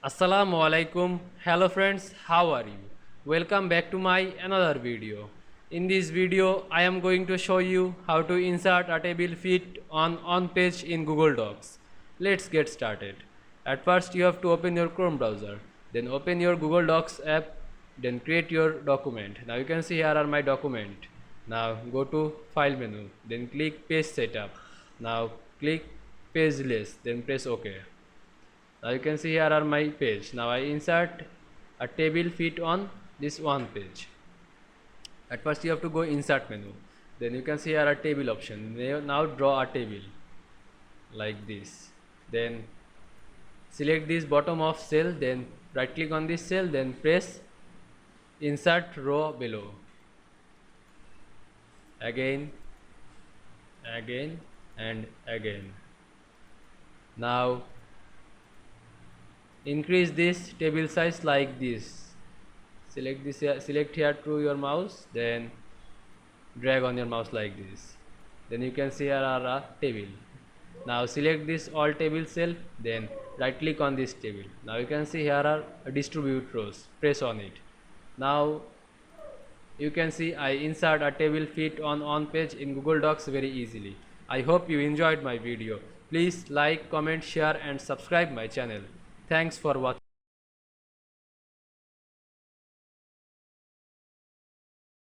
Assalamu Walaikum. Hello friends, how are you? Welcome back to my another video. In this video, I am going to show you how to insert a table fit on page in Google Docs. Let's get started. At first, you have to open your Chrome browser. Then open your Google Docs app. Then create your document. Now you can see here are my document. Now go to File menu. Then click Page Setup. Now click Page List. Then press OK. Now you can see here are my page. Now I insert a table fit on this one page. At first you have to go insert menu. Then you can see here a table option. Now draw a table like this. Then select this bottom of cell. Then right click on this cell. Then press insert row below. Again and again. Now increase this table size like this. Select here through your mouse, then drag on your mouse like this. Then you can see here are a table. Now select this all table cell, then right click on this table. Now you can see here are distribute rows. Press on it. Now you can see I insert a table fit on page in Google Docs very easily. I hope you enjoyed my video. Please like, comment, share and subscribe my channel. Thanks for watching.